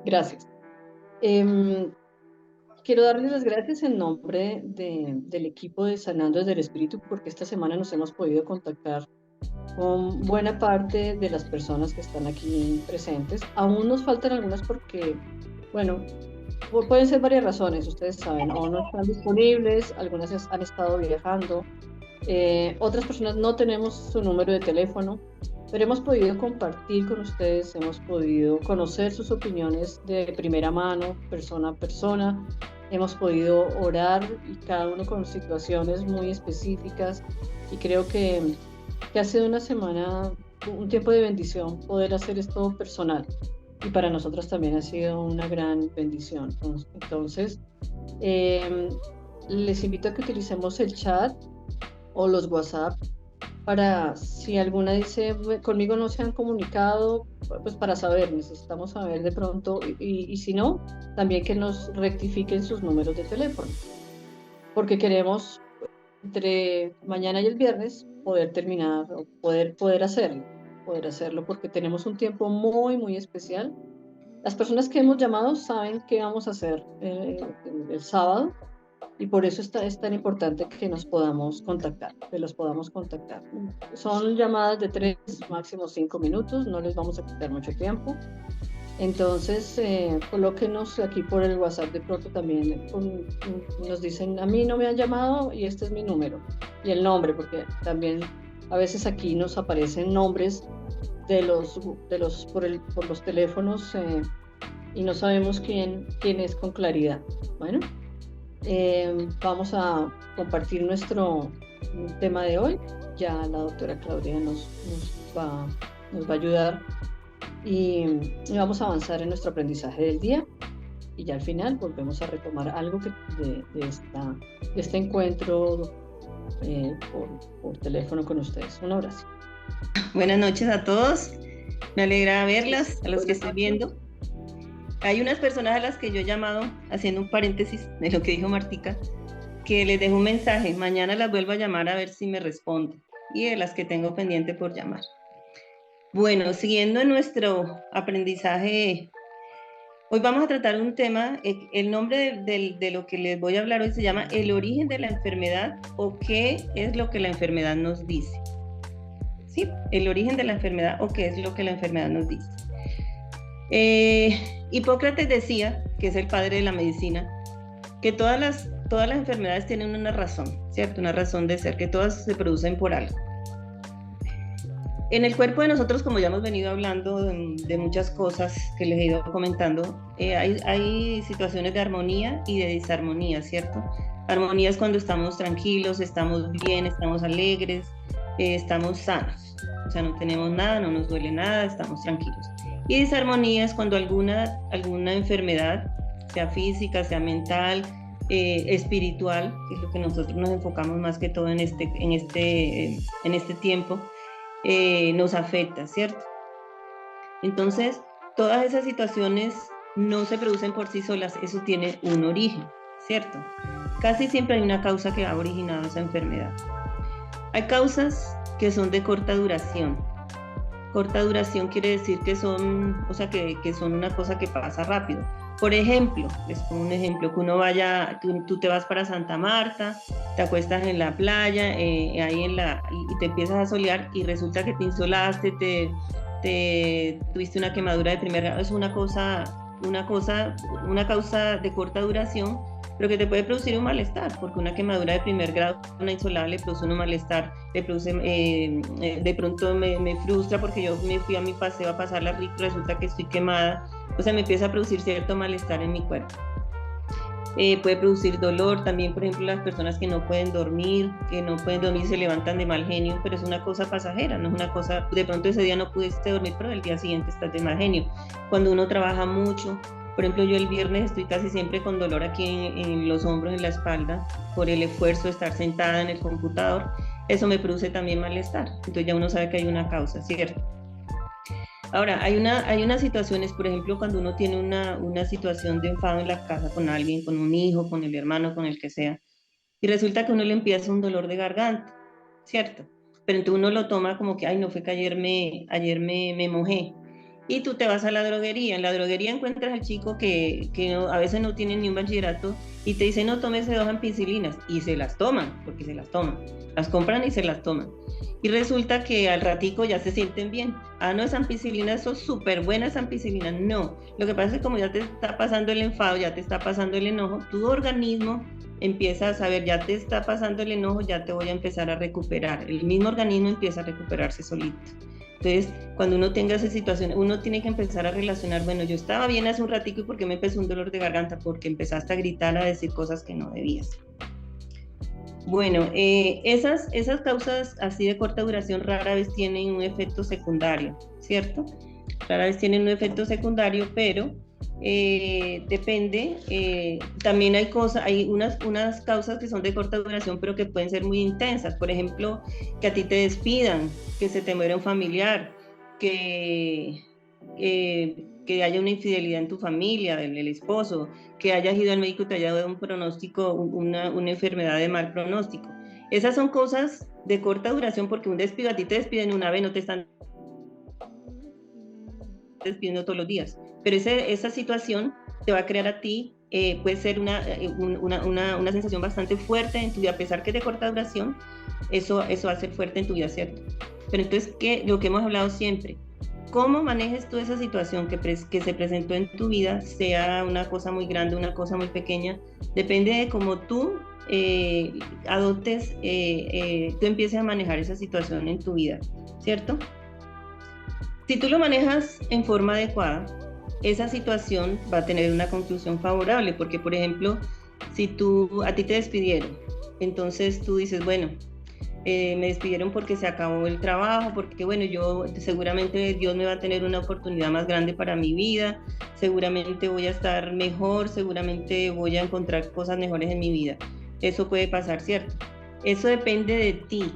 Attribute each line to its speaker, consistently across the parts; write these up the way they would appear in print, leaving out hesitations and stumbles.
Speaker 1: Gracias. Em, Quiero darles las gracias en nombre del equipo de Sanando desde el Espíritu, porque esta semana nos hemos podido contactar con buena parte de las personas que están aquí presentes. Aún nos faltan algunas porque, bueno, pueden ser varias razones, ustedes saben, o no están disponibles, algunas han estado viajando, otras personas no tenemos su número de teléfono, pero hemos podido compartir con ustedes, hemos podido conocer sus opiniones de primera mano, persona a persona, hemos podido orar y cada uno con situaciones muy específicas y creo que ha sido una semana, un tiempo de bendición poder hacer esto personal y para nosotros también ha sido una gran bendición. Entonces, eh, les invito a que utilicemos el chat o los WhatsApp para si alguna dice, Conmigo no se han comunicado", pues para saber, necesitamos saber de pronto y si no, también que nos rectifiquen sus números de teléfono, porque queremos entre mañana y el viernes poder terminar o poder hacerlo porque tenemos un tiempo muy, muy especial. Las personas que hemos llamado saben qué vamos a hacer el sábado y por eso es tan importante que nos podamos contactar, que los podamos contactar. Son llamadas de 3, máximo 5 minutos, no les vamos a quitar mucho tiempo. Entonces, colóquenos aquí por el WhatsApp de pronto también. Nos dicen, a mí no me han llamado y este es mi número. Y el nombre, porque también a veces aquí nos aparecen nombres por los teléfonos y no sabemos quién es con claridad. Bueno. Vamos a compartir nuestro tema de hoy. Ya la doctora Claudia nos va a ayudar y vamos a avanzar en nuestro aprendizaje del día. Y ya al final volvemos a retomar algo de este encuentro por teléfono con ustedes. Un abrazo.
Speaker 2: Buenas noches a todos. Me alegra verlas, a los que
Speaker 1: Buenas
Speaker 2: estoy
Speaker 1: noches.
Speaker 2: viendo. Hay unas personas a las que yo he llamado, haciendo un paréntesis de lo que dijo Martica, que les dejo un mensaje. Mañana las vuelvo a llamar a ver si me responden. Y de las que tengo pendiente por llamar. Bueno, siguiendo en nuestro aprendizaje, hoy vamos a tratar un tema. El nombre de lo que les voy a hablar hoy se llama el origen de la enfermedad o qué es lo que la enfermedad nos dice. ¿Sí? El origen de la enfermedad o qué es lo que la enfermedad nos dice. Hipócrates decía, que es el padre de la medicina, que todas las enfermedades tienen una razón, ¿cierto? Una razón de ser, que todas se producen por algo. En el cuerpo de nosotros, como ya hemos venido hablando de muchas cosas que les he ido comentando, hay situaciones de armonía y de disarmonía, ¿cierto? Armonía es cuando estamos tranquilos, estamos bien, estamos alegres, estamos sanos. O sea, no tenemos nada, no nos duele nada, estamos tranquilos. Y disarmonía es cuando alguna enfermedad, sea física, sea mental, espiritual, que es lo que nosotros nos enfocamos más que todo en este tiempo, nos afecta, ¿cierto? Entonces, todas esas situaciones no se producen por sí solas, eso tiene un origen, ¿cierto? Casi siempre hay una causa que ha originado esa enfermedad. Hay causas que son de corta duración. Corta duración quiere decir que son, o sea, que son una cosa que pasa rápido. Por ejemplo, les pongo un ejemplo, que uno vaya, tú te vas para Santa Marta, te acuestas en la playa, y te empiezas a solear y resulta que te insolaste, tuviste una quemadura de primer grado. Es una causa de corta duración, pero que te puede producir un malestar, porque una quemadura de primer grado, una insolada le produce un malestar, le produce, de pronto me frustra porque yo me fui a mi paseo a pasarla rico, resulta que estoy quemada, o sea, me empieza a producir cierto malestar en mi cuerpo. Puede producir dolor también, por ejemplo, las personas que no pueden dormir, se levantan de mal genio, pero es una cosa pasajera, no es una cosa, de pronto ese día no pudiste dormir, pero el día siguiente estás de mal genio. Cuando uno trabaja mucho, por ejemplo, yo el viernes estoy casi siempre con dolor aquí en los hombros, en la espalda, por el esfuerzo de estar sentada en el computador, eso me produce también malestar, entonces ya uno sabe que hay una causa, ¿cierto? Ahora, hay unas situaciones, por ejemplo, cuando uno tiene una situación de enfado en la casa con alguien, con un hijo, con el hermano, con el que sea, y resulta que uno le empieza un dolor de garganta, ¿cierto? Pero entonces uno lo toma como que, ay, no fue que ayer me mojé. y tú te vas a la droguería. En la droguería encuentras al chico que a veces no tiene ni un bachillerato y te dice, no, tómese 2 ampicilinas, y se las toman, porque se las toman, las compran y se las toman. Y resulta que al ratico ya se sienten bien. Ah, no, es ampicilina, eso es súper buena esa ampicilina. No, lo que pasa es que como ya te está pasando el enfado, ya te está pasando el enojo, tu organismo empieza a saber, ya te está pasando el enojo, ya te voy a empezar a recuperar. El mismo organismo empieza a recuperarse solito. Entonces, cuando uno tenga esa situación, uno tiene que empezar a relacionar, bueno, yo estaba bien hace un ratico y ¿por qué me empezó un dolor de garganta? Porque empezaste a gritar, a decir cosas que no debías. Bueno, esas causas así de corta duración rara vez tienen un efecto secundario, ¿cierto? Rara vez tienen un efecto secundario, pero depende. También hay unas causas que son de corta duración, pero que pueden ser muy intensas. Por ejemplo, que a ti te despidan, que se te muera un familiar, que haya una infidelidad en tu familia, del esposo, que hayas ido al médico y te haya dado un pronóstico, una enfermedad de mal pronóstico. Esas son cosas de corta duración porque un despido, a ti te despiden una vez, no te están despidiendo todos los días. Pero esa situación te va a crear a ti, puede ser una sensación bastante fuerte en tu vida, a pesar que es de corta duración, eso va a ser fuerte en tu vida, ¿cierto? Pero entonces, lo que hemos hablado siempre, cómo manejes tú esa situación que se presentó en tu vida, sea una cosa muy grande, una cosa muy pequeña, depende de cómo tú adoptes, tú empieces a manejar esa situación en tu vida, ¿cierto? Si tú lo manejas en forma adecuada, esa situación va a tener una conclusión favorable, porque por ejemplo, si a ti te despidieron, entonces tú dices, bueno, me despidieron porque se acabó el trabajo, porque bueno, yo seguramente Dios me va a tener una oportunidad más grande para mi vida, seguramente voy a estar mejor, seguramente voy a encontrar cosas mejores en mi vida. Eso puede pasar, ¿cierto? Eso depende de ti.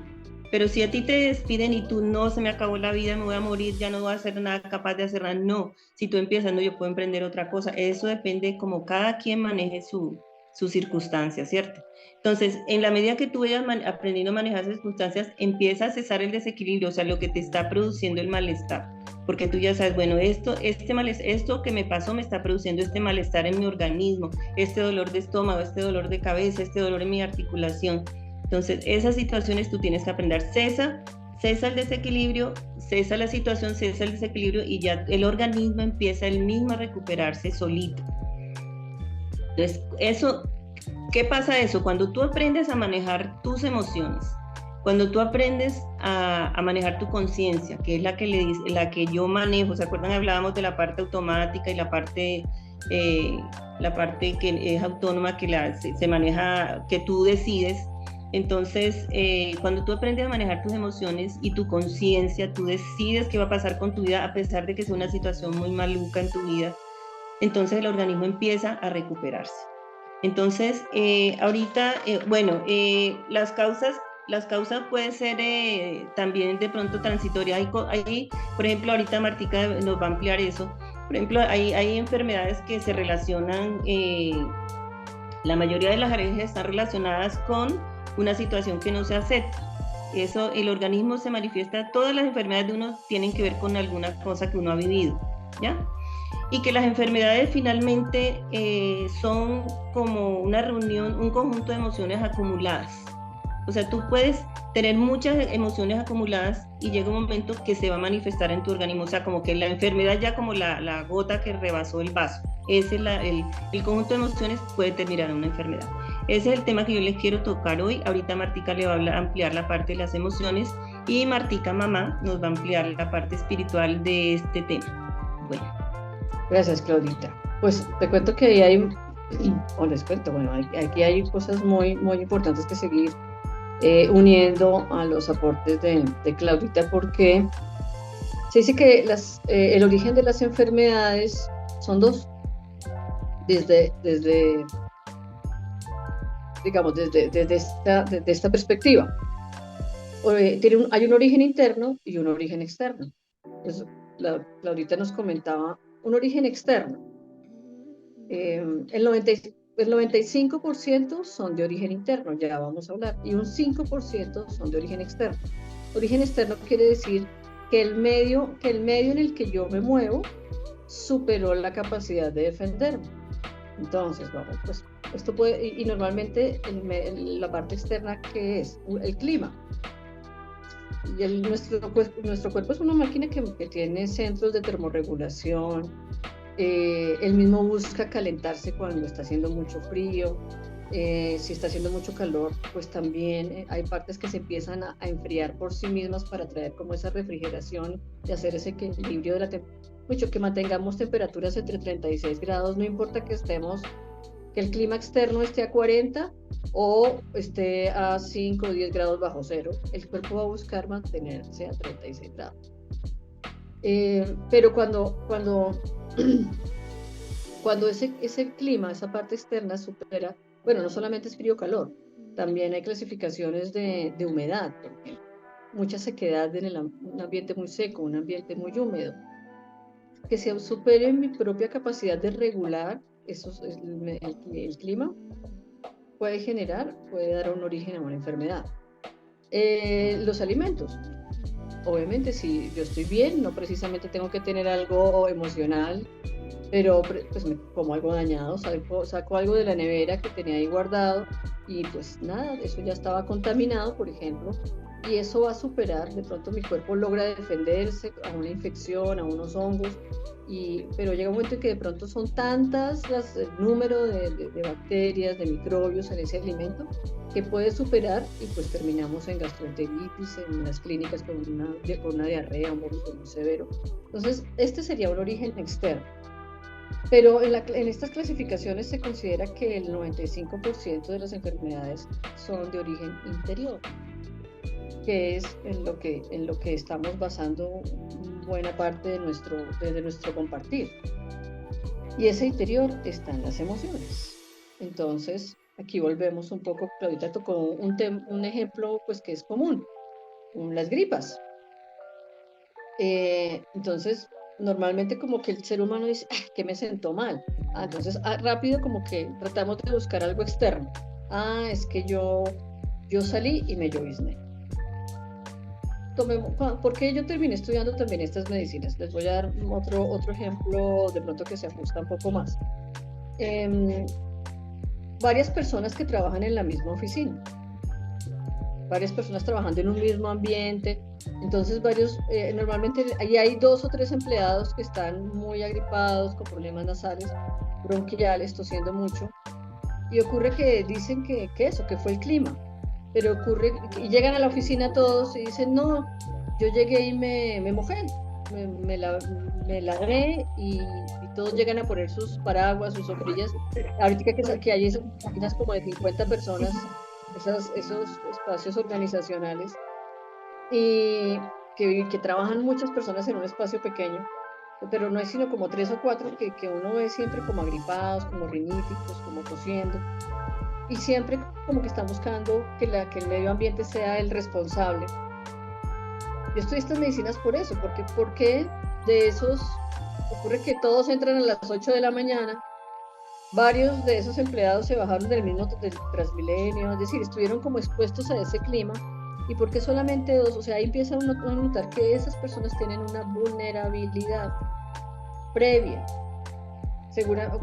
Speaker 2: Pero si a ti te despiden y tú no, se me acabó la vida, me voy a morir, ya no voy a hacer nada capaz de hacer nada, no. Si tú empiezas, no, yo puedo emprender otra cosa. Eso depende como cada quien maneje sus circunstancias, ¿cierto? Entonces, en la medida que tú vayas aprendiendo a manejar esas circunstancias, empieza a cesar el desequilibrio, o sea, lo que te está produciendo el malestar. Porque tú ya sabes, bueno, esto que me pasó me está produciendo este malestar en mi organismo, este dolor de estómago, este dolor de cabeza, este dolor en mi articulación. Entonces, esas situaciones tú tienes que aprender, cesa el desequilibrio, cesa la situación, cesa el desequilibrio y ya el organismo empieza él mismo a recuperarse solito. Entonces, ¿qué pasa eso? Cuando tú aprendes a manejar tus emociones, cuando tú aprendes a manejar tu conciencia, que es la que yo manejo, ¿se acuerdan? Hablábamos de la parte automática y la parte que es autónoma, que se maneja, que tú decides. Entonces, cuando tú aprendes a manejar tus emociones y tu conciencia, tú decides qué va a pasar con tu vida a pesar de que sea una situación muy maluca en tu vida, entonces el organismo empieza a recuperarse. Entonces, ahorita, bueno, las causas pueden ser también de pronto transitorias. Por ejemplo, ahorita Martica nos va a ampliar eso. Por ejemplo, hay enfermedades que se relacionan, la mayoría de las alergias están relacionadas con una situación que no se acepta. Eso, el organismo se manifiesta, todas las enfermedades de uno tienen que ver con alguna cosa que uno ha vivido, ¿ya? Y que las enfermedades finalmente son como una reunión, un conjunto de emociones acumuladas. O sea, tú puedes tener muchas emociones acumuladas y llega un momento que se va a manifestar en tu organismo, o sea, como que la enfermedad ya como la gota que rebasó el vaso. Ese es el conjunto de emociones puede terminar en una enfermedad. Ese es el tema que yo les quiero tocar hoy. Ahorita Martica le va a ampliar la parte de las emociones y Martica mamá nos va a ampliar la parte espiritual de este tema. Bueno.
Speaker 1: Gracias, Claudita. Pues te cuento que ahí les cuento, bueno, aquí hay cosas muy, muy importantes que seguir uniendo a los aportes de Claudita, porque se dice que el origen de las enfermedades son dos, desde esta perspectiva. Hay un origen interno y un origen externo. Entonces, Claudita nos comentaba un origen externo. El 95% son de origen interno, ya vamos a hablar, y un 5% son de origen externo. Origen externo quiere decir que el medio en el que yo me muevo superó la capacidad de defenderme. Entonces, vamos, pues esto puede, y normalmente la parte externa, ¿qué es? El clima. Y nuestro cuerpo es una máquina que tiene centros de termorregulación, él mismo busca calentarse cuando está haciendo mucho frío, si está haciendo mucho calor, pues también hay partes que se empiezan a enfriar por sí mismas para traer como esa refrigeración y hacer ese equilibrio de la mucho que mantengamos temperaturas entre 36 grados, no importa que estemos, que el clima externo esté a 40 o esté a 5 o 10 grados bajo cero, el cuerpo va a buscar mantenerse a 36 grados. Pero cuando ese clima, esa parte externa supera, bueno, no solamente es frío o calor, también hay clasificaciones de humedad, por ejemplo. Mucha sequedad en un ambiente muy seco, un ambiente muy húmedo. Que se supere mi propia capacidad de regular el clima, puede dar un origen a una enfermedad. Los alimentos. Obviamente, si yo estoy bien, no precisamente tengo que tener algo emocional, pero pues me como algo dañado, saco algo de la nevera que tenía ahí guardado y pues nada, eso ya estaba contaminado, por ejemplo, y eso va a superar, de pronto mi cuerpo logra defenderse a una infección, a unos hongos, pero llega un momento en que de pronto son tantas el número de bacterias, de microbios en ese alimento, que puede superar y pues terminamos en gastroenteritis, en las clínicas con una diarrea, un vómito muy severo. Entonces, este sería un origen externo. Pero en estas clasificaciones se considera que el 95% de las enfermedades son de origen interior, que es en lo que estamos basando buena parte de nuestro compartir. Y ese interior está en las emociones. Entonces, aquí volvemos un poco, Claudita tocó un ejemplo pues que es común, las gripas. Entonces, normalmente como que el ser humano dice, que me sentó mal. Entonces, rápido como que tratamos de buscar algo externo. Es que yo salí y me llovizné. Porque yo terminé estudiando también estas medicinas. Les voy a dar otro ejemplo de pronto que se ajusta un poco más. Varias personas que trabajan en la misma oficina. Varias personas trabajando en un mismo ambiente. Entonces normalmente ahí hay 2 o 3 empleados que están muy agripados, con problemas nasales, bronquiales, tosiendo mucho. Y ocurre que dicen que fue el clima. Pero ocurre, y llegan a la oficina todos y dicen, no, yo llegué y me mojé, me lavé y todos llegan a poner sus paraguas, sus sombrillas. Ahorita que hay esas oficinas como de 50 personas, esos espacios organizacionales, y que trabajan muchas personas en un espacio pequeño, pero no es sino como 3 o 4 que uno ve siempre como agripados, como riníticos, como tosiendo. Y siempre como que están buscando que el medio ambiente sea el responsable. Yo estudié estas medicinas por eso, porque de esos ocurre que todos entran a las 8 de la mañana, varios de esos empleados se bajaron del Transmilenio, es decir, estuvieron como expuestos a ese clima, y porque solamente 2, o sea, ahí empieza uno a notar que esas personas tienen una vulnerabilidad previa.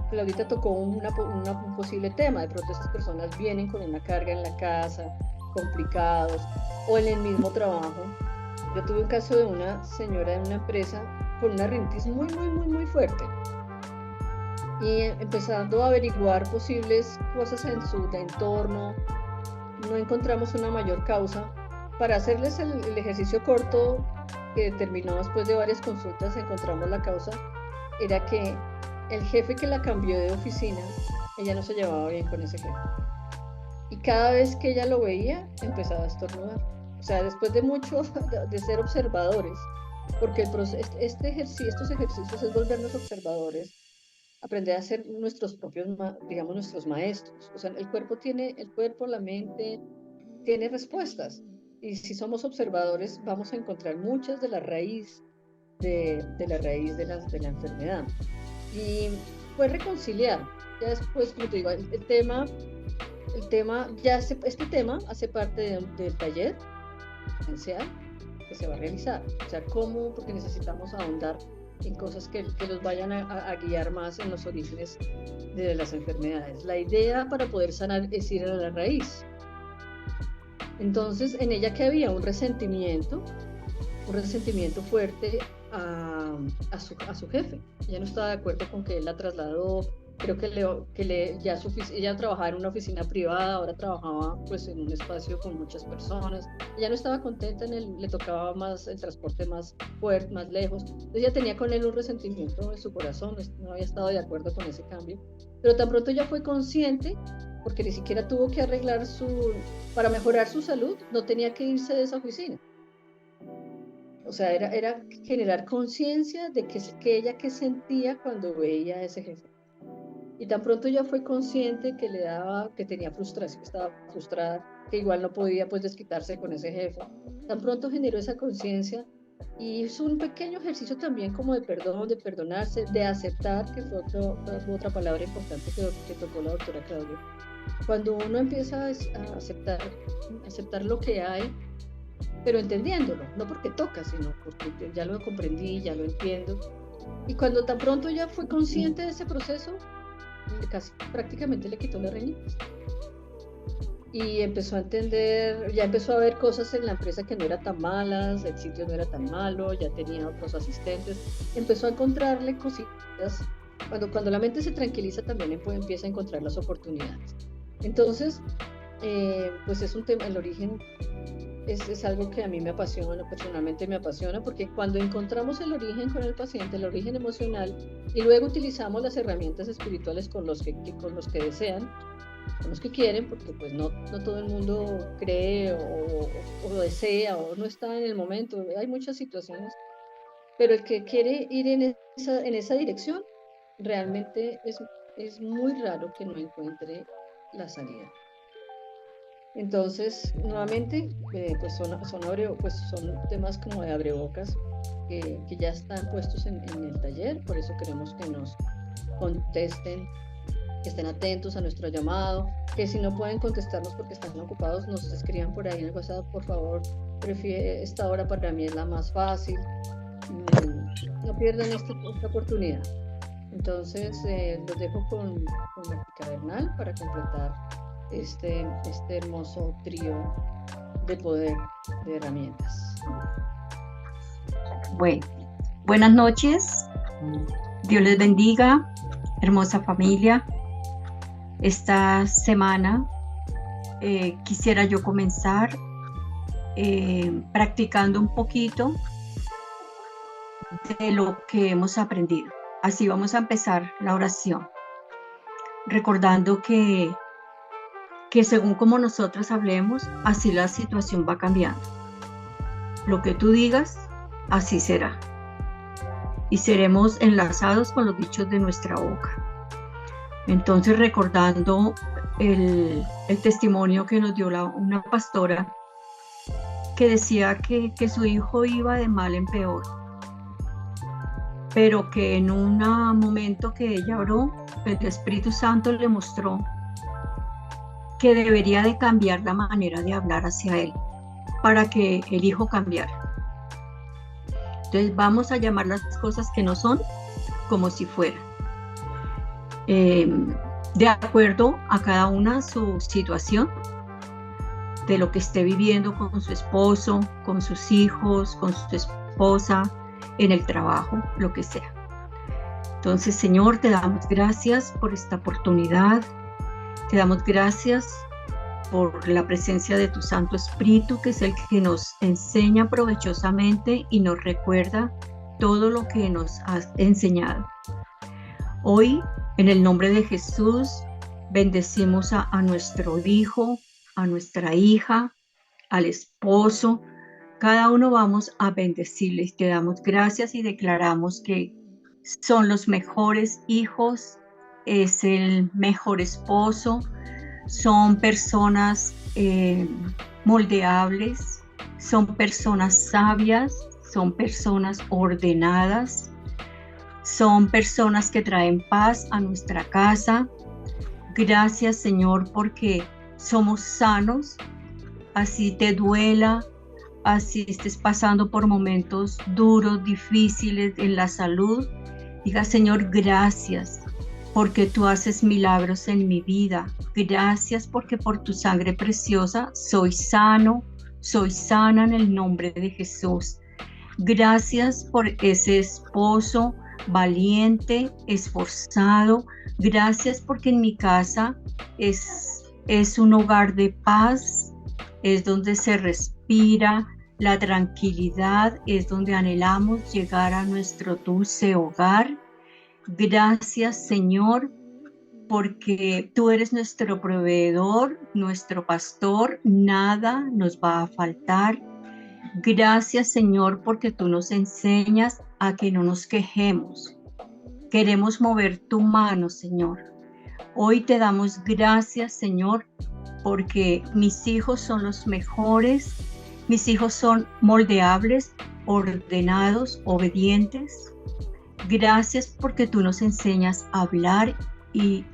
Speaker 1: Claudita tocó un posible tema, de pronto esas personas vienen con una carga en la casa, complicados, o en el mismo trabajo. Yo tuve un caso de una señora de una empresa con una rinitis muy, muy, muy, muy fuerte, y empezando a averiguar posibles cosas en su entorno, no encontramos una mayor causa. Para hacerles el ejercicio corto que terminó después de varias consultas, encontramos la causa, era que el jefe que la cambió de oficina, ella no se llevaba bien con ese jefe. Y cada vez que ella lo veía, empezaba a estornudar. O sea, después de mucho de ser observadores, porque estos ejercicios es volvernos observadores, aprender a ser nuestros propios, digamos, nuestros maestros. O sea, el cuerpo, la mente, tiene respuestas. Y si somos observadores, vamos a encontrar muchas de la raíz de la enfermedad. Y pues reconciliar. Ya después, como te digo, este tema hace parte del taller esencial, que se va a realizar. O sea, ¿cómo? Porque necesitamos ahondar en cosas que los vayan a guiar más en los orígenes de las enfermedades. La idea para poder sanar es ir a la raíz. Entonces, en ella que había un resentimiento fuerte a su jefe. Ella no estaba de acuerdo con que él la trasladó. Creo que ella trabajaba en una oficina privada, ahora trabajaba pues en un espacio con muchas personas. Ella no estaba contenta, le tocaba más el transporte más fuerte, más lejos. Entonces ella tenía con él un resentimiento en su corazón, no había estado de acuerdo con ese cambio. Pero tan pronto ella fue consciente, porque ni siquiera tuvo que arreglar para mejorar su salud, no tenía que irse de esa oficina. O sea, era generar conciencia de que ella qué sentía cuando veía a ese jefe. Y tan pronto ya fue consciente que tenía frustración, que estaba frustrada, que igual no podía pues desquitarse con ese jefe. Tan pronto generó esa conciencia y hizo un pequeño ejercicio también como de perdón, de perdonarse, de aceptar, que fue otra palabra importante que tocó la doctora Claudia. Cuando uno empieza a aceptar lo que hay, pero entendiéndolo, no porque toca, sino porque ya lo comprendí, ya lo entiendo. Y cuando tan pronto ya fue consciente de ese proceso, casi prácticamente le quitó las reñitas. Y empezó a entender, ya empezó a ver cosas en la empresa que no eran tan malas, el sitio no era tan malo, ya tenía otros asistentes, empezó a encontrarle cositas. Cuando la mente se tranquiliza también empieza a encontrar las oportunidades. Entonces, pues es un tema, el origen es algo que a mí me apasiona, personalmente me apasiona, porque cuando encontramos el origen con el paciente, el origen emocional, y luego utilizamos las herramientas espirituales con los que desean, con los que quieren, porque pues no todo el mundo cree o desea o no está en el momento, hay muchas situaciones, pero el que quiere ir en esa dirección, realmente es muy raro que no encuentre la salida. Entonces, nuevamente, pues son temas como de abrebocas que ya están puestos en el taller, por eso queremos que nos contesten, que estén atentos a nuestro llamado, que si no pueden contestarnos porque están ocupados, nos escriban por ahí en el WhatsApp, por favor, esta hora para mí es la más fácil, no pierdan esta oportunidad. Entonces, los dejo con Martica Bernal para completar este hermoso trío de poder, de herramientas.
Speaker 3: Bueno, buenas noches, Dios les bendiga, hermosa familia. Esta semana quisiera yo comenzar practicando un poquito de lo que hemos aprendido. Así vamos a empezar la oración, recordando que según como nosotros hablemos, así la situación va cambiando. Lo que tú digas, así será. Y seremos enlazados con los dichos de nuestra boca. Entonces, recordando el testimonio que nos dio una pastora que decía que su hijo iba de mal en peor, pero que en un momento que ella oró, el Espíritu Santo le mostró que debería de cambiar la manera de hablar hacia él para que el hijo cambiara. Entonces vamos a llamar las cosas que no son como si fueran. De acuerdo a cada una su situación, de lo que esté viviendo con su esposo, con sus hijos, con su esposa, en el trabajo, lo que sea. Entonces, Señor, te damos gracias por esta oportunidad. Te damos gracias por la presencia de tu Santo Espíritu, que es el que nos enseña provechosamente y nos recuerda todo lo que nos has enseñado. Hoy, en el nombre de Jesús, bendecimos a nuestro hijo, a nuestra hija, al esposo. Cada uno vamos a bendecirles. Te damos gracias y declaramos que son los mejores hijos, es el mejor esposo, son personas moldeables, son personas sabias, son personas ordenadas, son personas que traen paz a nuestra casa. Gracias, Señor, porque somos sanos, así te duela, así estés pasando por momentos duros, difíciles en la salud, diga: Señor, gracias porque tú haces milagros en mi vida. Gracias porque por tu sangre preciosa soy sano, soy sana en el nombre de Jesús. Gracias por ese esposo valiente, esforzado. Gracias porque en mi casa es un hogar de paz, es donde se respira la tranquilidad, es donde anhelamos llegar a nuestro dulce hogar. Gracias, Señor, porque tú eres nuestro proveedor, nuestro pastor, nada nos va a faltar. Gracias, Señor, porque tú nos enseñas a que no nos quejemos. Queremos mover tu mano, Señor. Hoy te damos gracias, Señor, porque mis hijos son los mejores, mis hijos son moldeables, ordenados, obedientes. Gracias porque tú nos enseñas a hablar y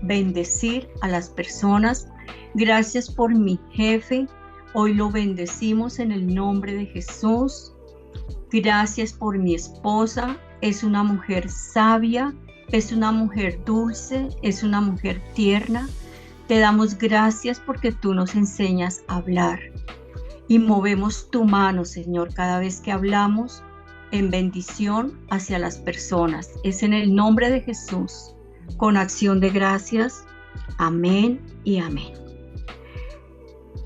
Speaker 3: bendecir a las personas. Gracias por mi jefe. Hoy lo bendecimos en el nombre de Jesús. Gracias por mi esposa. Es una mujer sabia, es una mujer dulce, es una mujer tierna. Te damos gracias porque tú nos enseñas a hablar y movemos tu mano, Señor, cada vez que hablamos en bendición hacia las personas. Es en el nombre de Jesús, con acción de gracias. Amén y amén.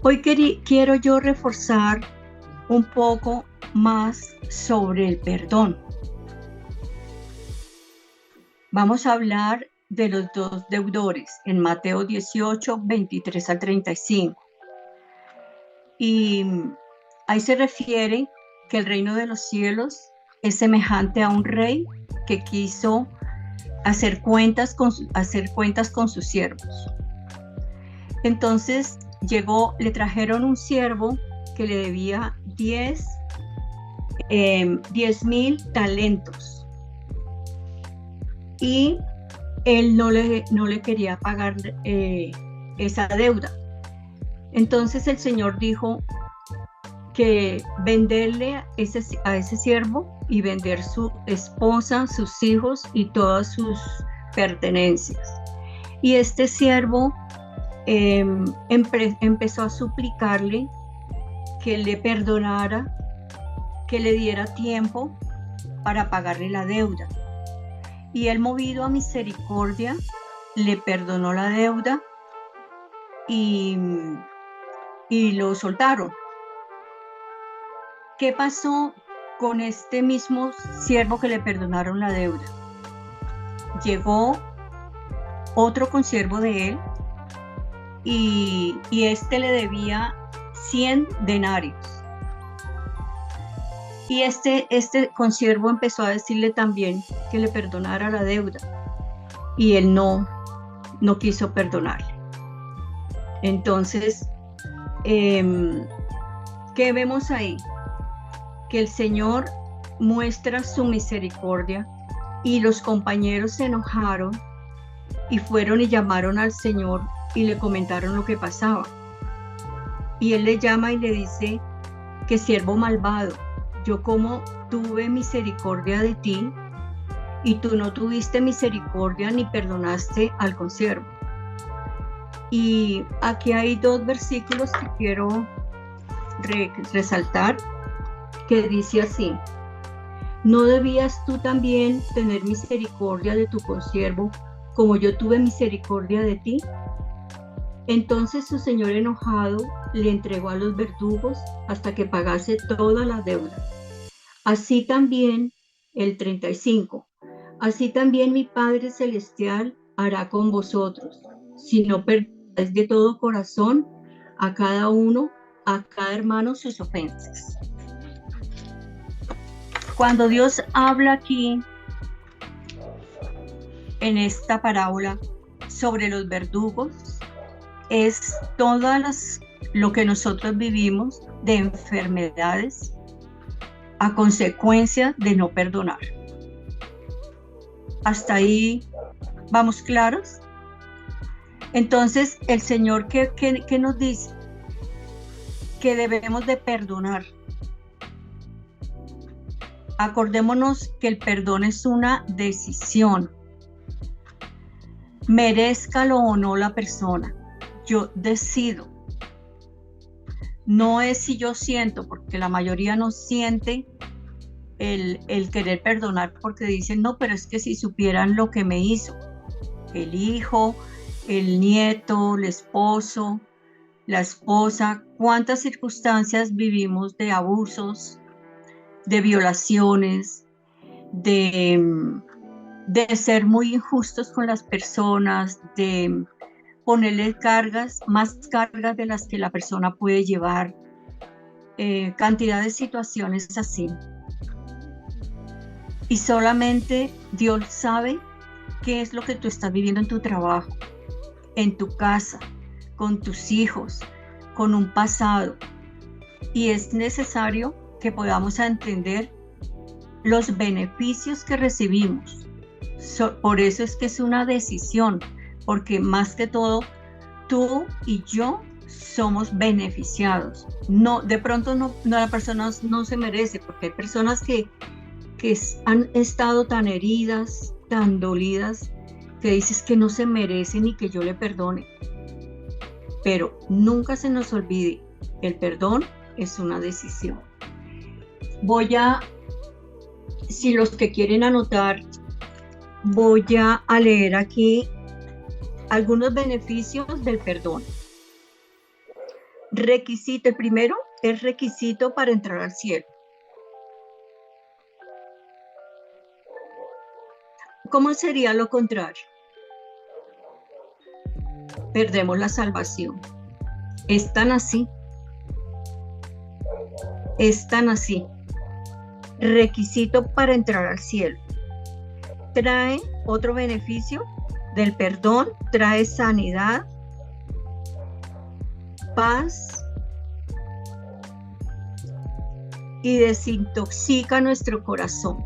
Speaker 3: Hoy quiero yo reforzar un poco más sobre el perdón. Vamos a hablar de los dos deudores en Mateo 18, 23 al 35. Y ahí se refiere que el reino de los cielos es semejante a un rey que quiso hacer cuentas con sus siervos. Entonces le trajeron un siervo que le debía 10,000 talentos. Y él no le quería pagar esa deuda. Entonces el Señor dijo que venderle a ese siervo y vender su esposa, sus hijos y todas sus pertenencias. Y este siervo empezó a suplicarle que le perdonara, que le diera tiempo para pagarle la deuda. Y él, movido a misericordia, le perdonó la deuda y lo soltaron. ¿Qué pasó con este mismo siervo que le perdonaron la deuda? Llegó otro consiervo de él y este le debía 100 denarios. Y este consiervo empezó a decirle también que le perdonara la deuda. Y él no quiso perdonarle. Entonces, ¿qué vemos ahí? Que el Señor muestra su misericordia y los compañeros se enojaron y fueron y llamaron al Señor y le comentaron lo que pasaba. Y él le llama y le dice: que siervo malvado, yo como tuve misericordia de ti y tú no tuviste misericordia ni perdonaste al consiervo. Y aquí hay dos versículos que quiero resaltar, que dice así: ¿no debías tú también tener misericordia de tu consiervo como yo tuve misericordia de ti? Entonces su señor, enojado, le entregó a los verdugos hasta que pagase toda la deuda. Así también, el 35, así también mi Padre Celestial hará con vosotros, si no perdonáis de todo corazón a cada uno, a cada hermano, sus ofensas. Cuando Dios habla aquí, en esta parábola, sobre los verdugos, es lo que nosotros vivimos de enfermedades a consecuencia de no perdonar. ¿Hasta ahí vamos claros? Entonces, el Señor, ¿qué nos dice? Que debemos de perdonar. Acordémonos que el perdón es una decisión, merezcalo o no la persona. Yo decido. No es si yo siento, porque la mayoría no siente el querer perdonar, porque dicen, no, pero es que si supieran lo que me hizo, el hijo, el nieto, el esposo, la esposa, cuántas circunstancias vivimos de abusos, de violaciones, de ser muy injustos con las personas, de ponerle cargas, más cargas de las que la persona puede llevar, cantidad de situaciones así. Y solamente Dios sabe qué es lo que tú estás viviendo en tu trabajo, en tu casa, con tus hijos, con un pasado. Y es necesario que podamos entender los beneficios que recibimos. Por eso es que es una decisión, porque más que todo, tú y yo somos beneficiados. No, de pronto no la persona no se merece, porque hay personas que han estado tan heridas, tan dolidas, que dices que no se merecen y que yo le perdone. Pero nunca se nos olvide, el perdón es una decisión. Si los que quieren anotar, voy a leer aquí algunos beneficios del perdón. Requisito, el primero es requisito para entrar al cielo. ¿Cómo sería lo contrario? Perdemos la salvación. Es tan así. Es tan así. Requisito para entrar al cielo. Trae otro beneficio del perdón, trae sanidad, paz y desintoxica nuestro corazón.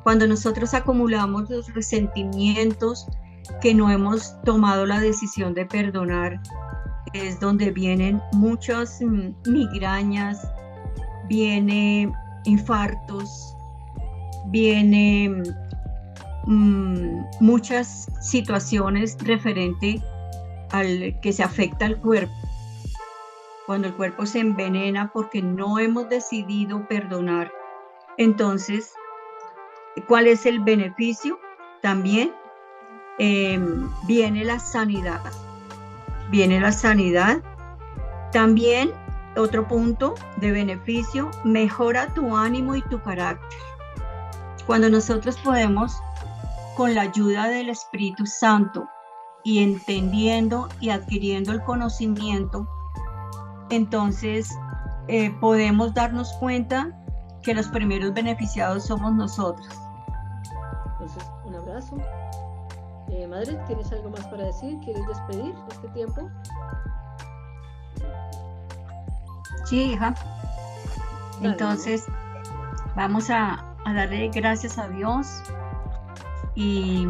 Speaker 3: Cuando nosotros acumulamos los resentimientos que no hemos tomado la decisión de perdonar, es donde vienen muchas migrañas, vienen infartos, vienen muchas situaciones referente al que se afecta al cuerpo. Cuando el cuerpo se envenena porque no hemos decidido perdonar. Entonces, ¿cuál es el beneficio? También viene la sanidad. Viene la sanidad. También otro punto de beneficio, mejora tu ánimo y tu carácter. Cuando nosotros podemos, con la ayuda del Espíritu Santo y entendiendo y adquiriendo el conocimiento, entonces podemos darnos cuenta que los primeros beneficiados somos nosotros.
Speaker 1: Entonces, un abrazo. Madre, ¿tienes algo más para decir? ¿Quieres despedir este tiempo?
Speaker 3: Sí, hija. Entonces, vamos a darle gracias a Dios y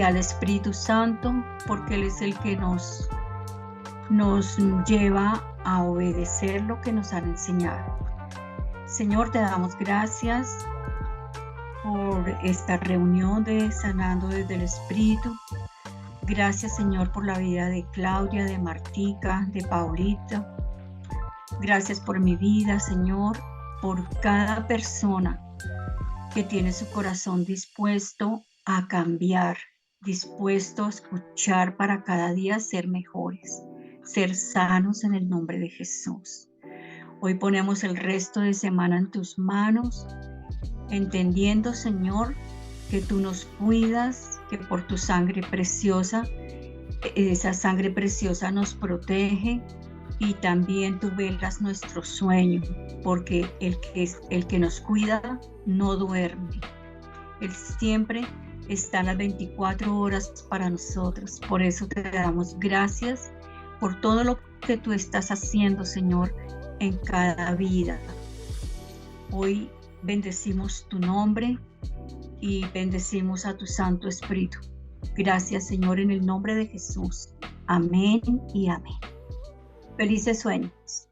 Speaker 3: al Espíritu Santo, porque Él es el que nos lleva a obedecer lo que nos han enseñado. Señor, te damos gracias por esta reunión de Sanando desde el Espíritu. Gracias, Señor, por la vida de Claudia, de Martica, de Paulita. Gracias por mi vida, Señor, por cada persona que tiene su corazón dispuesto a cambiar, dispuesto a escuchar para cada día ser mejores, ser sanos en el nombre de Jesús. Hoy ponemos el resto de semana en tus manos, entendiendo, Señor, que tú nos cuidas, que por tu sangre preciosa, esa sangre preciosa nos protege, y también tú velas nuestro sueño, porque el que nos cuida no duerme. Él siempre está las 24 horas para nosotros. Por eso te damos gracias por todo lo que tú estás haciendo, Señor, en cada vida. Hoy bendecimos tu nombre y bendecimos a tu Santo Espíritu. Gracias, Señor, en el nombre de Jesús. Amén y amén. Felices sueños.